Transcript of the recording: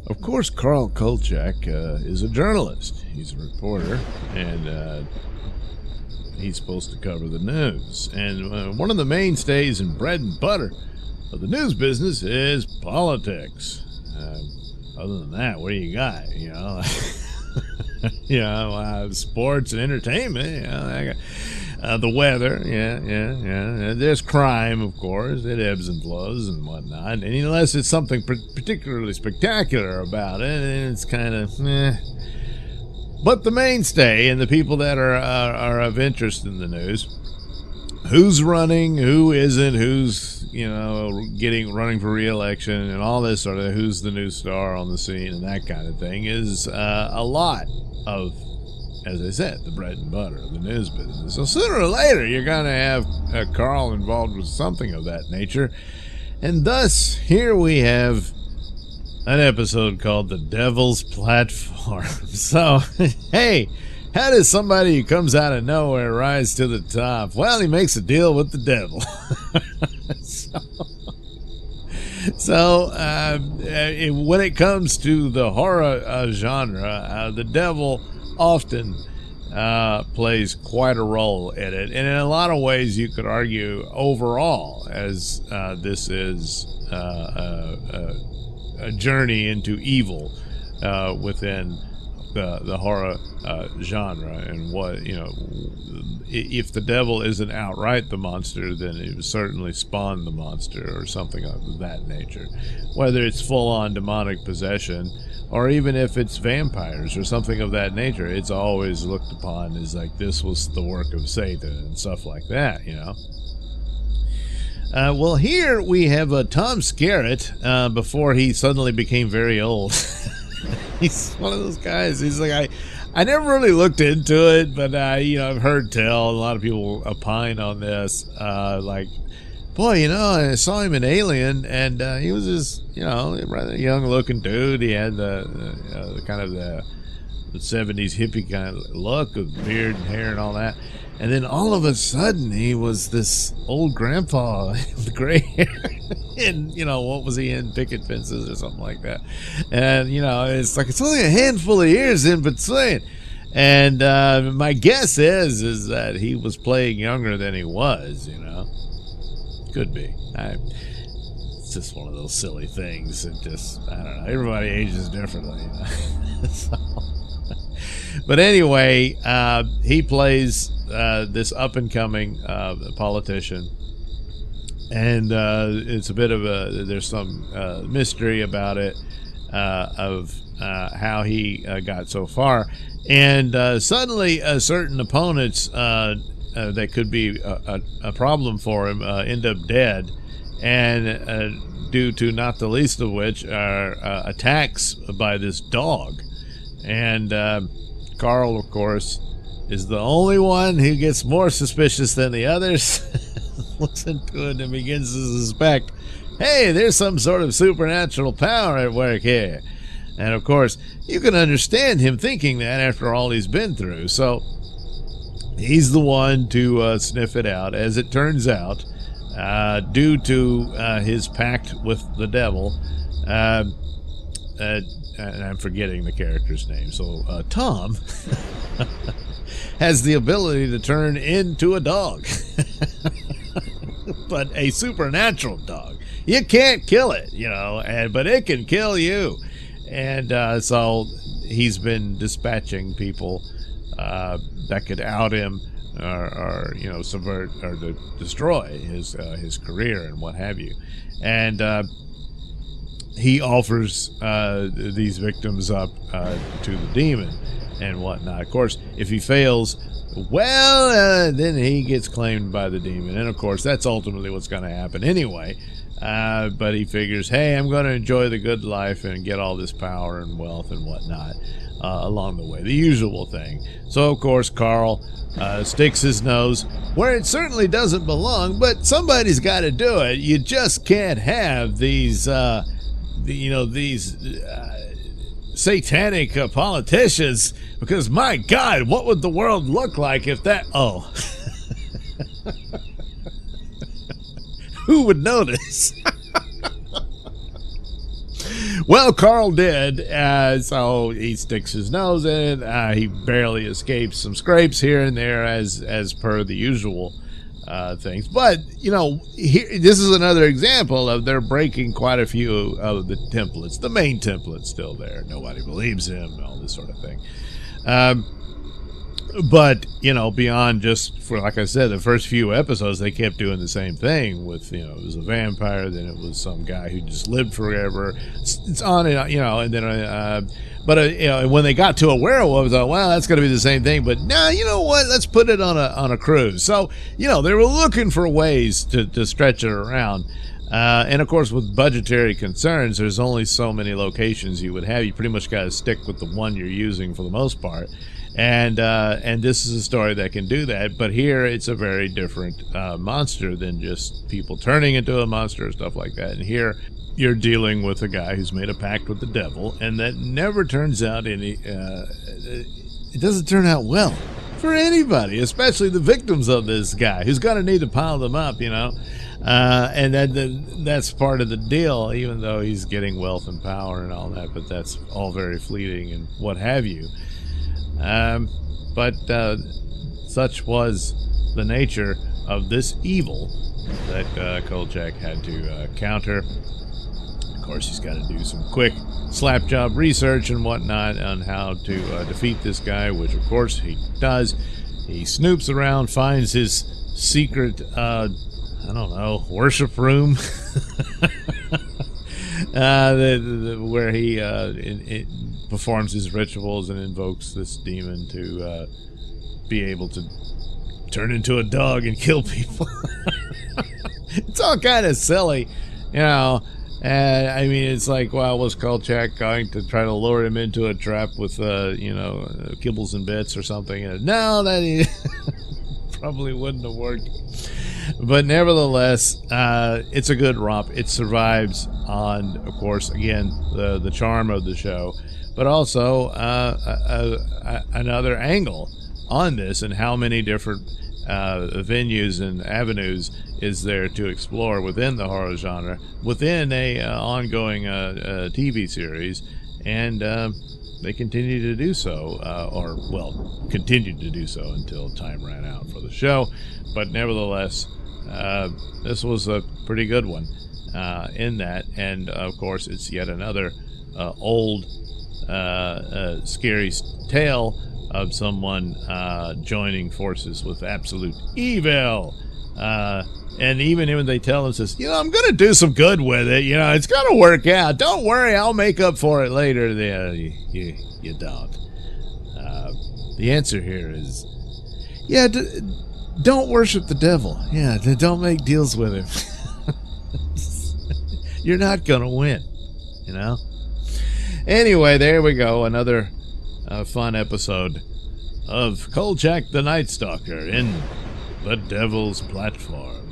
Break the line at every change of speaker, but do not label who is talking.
Of course, Carl Kolchak is a journalist. He's a reporter, and he's supposed to cover the news. And one of the mainstays and bread and butter of the news business is politics. Other than that, what do you got? Sports and entertainment. The weather, yeah. There's crime, of course. It ebbs and flows and whatnot. And unless it's something particularly spectacular about it, it's kind of But the mainstay and the people that are of interest in the news, who's running, who isn't, who's running for re-election, and all this sort of who's the new star on the scene and that kind of thing is a lot of, as I said, the bread and butter of the news business. So sooner or later, you're going to have Carl involved with something of that nature. And thus, here we have an episode called The Devil's Platform. So, hey, how does somebody who comes out of nowhere rise to the top? Well, he makes a deal with the devil. So, when it comes to the horror genre, the devil often plays quite a role in it, and in a lot of ways you could argue overall, as this is a journey into evil within the horror genre, and if the devil isn't outright the monster, then it would certainly spawn the monster or something of that nature, whether it's full-on demonic possession or even if it's vampires or something of that nature. It's always looked upon as like this was the work of Satan and stuff like that, well, here we have Tom Skerritt before he suddenly became very old. He's one of those guys. He's like, I never really looked into it, but I've heard tell. A lot of people opine on this. Boy, I saw him in Alien, and he was just, rather young-looking dude. He had the kind of the 70s hippie kind of look with beard and hair and all that. And then all of a sudden, he was this old grandpa with gray hair. And, what was he in? Picket fences or something like that. And, it's like, it's only a handful of years in between. And my guess is that he was playing younger than he was, Could be. It's just one of those silly things. It just, I don't know. Everybody ages differently, So. But anyway, he plays this up-and-coming politician, and it's a bit of there's some mystery about it, of how he got so far. And suddenly certain opponents that could be a problem for him end up dead, and due to not the least of which are attacks by this dog. And Carl, of course, is the only one who gets more suspicious than the others. Looks into it and begins to suspect, hey, there's some sort of supernatural power at work here. And of course, you can understand him thinking that after all he's been through. So he's the one to sniff it out. As it turns out, due to his pact with the devil, and I'm forgetting the character's name. So Tom has the ability to turn into a dog, but a supernatural dog. You can't kill it, but it can kill you. And so he's been dispatching people that could out him or subvert or destroy his career and what have you. And he offers these victims up to the demon and whatnot. Of course, if he fails, then he gets claimed by the demon. And of course, that's ultimately what's going to happen anyway. But he figures, hey, I'm going to enjoy the good life and get all this power and wealth and whatnot along the way. The usual thing. So, of course, Carl sticks his nose where it certainly doesn't belong, but somebody's got to do it. You just can't have these these satanic politicians, because my God, what would the world look like if that? Oh, who would notice? Well, Carl did, so he sticks his nose in it. He barely escapes some scrapes here and there, as per the usual things. But this is another example of they're breaking quite a few of the templates. The main template's still there. Nobody believes him. All this sort of thing. But beyond just for, like I said, the first few episodes, they kept doing the same thing with it was a vampire, then it was some guy who just lived forever. It's on and and then but when they got to a werewolf, I thought, well, that's going to be the same thing. But now, you know what? Let's put it on a cruise. So they were looking for ways to stretch it around. And of course, with budgetary concerns, there's only so many locations you would have. You pretty much got to stick with the one you're using for the most part. And this is a story that can do that, but here it's a very different monster than just people turning into a monster or stuff like that. And here you're dealing with a guy who's made a pact with the devil, and that never turns out it doesn't turn out well for anybody, especially the victims of this guy, who's going to need to pile them up, and that's part of the deal, even though he's getting wealth and power and all that, but that's all very fleeting and what have you. But such was the nature of this evil that Kolchak had to counter. Of course, he's got to do some quick slap job research and whatnot on how to defeat this guy, which of course he does. He snoops around, finds his secret, worship room, where he performs his rituals and invokes this demon to be able to turn into a dog and kill people. It's all kind of silly, it's like, well, was Kolchak going to try to lure him into a trap with, kibbles and bits or something? And no, that probably wouldn't have worked. But nevertheless, it's a good romp. It survives on, of course, again, the charm of the show, but also another angle on this, and how many different venues and avenues is there to explore within the horror genre, within a ongoing TV series, and they continue to do so, continued to do so until time ran out for the show. But nevertheless, this was a pretty good one in that, and of course it's yet another old scary tale of someone joining forces with absolute evil. And even when they tell him, says, I'm going to do some good with it. It's going to work out. Don't worry, I'll make up for it later. You don't. The answer here is, don't worship the devil. Yeah, don't make deals with him. You're not going to win, Anyway, there we go. Another fun episode of Kolchak the Night Stalker in the Devil's Platform.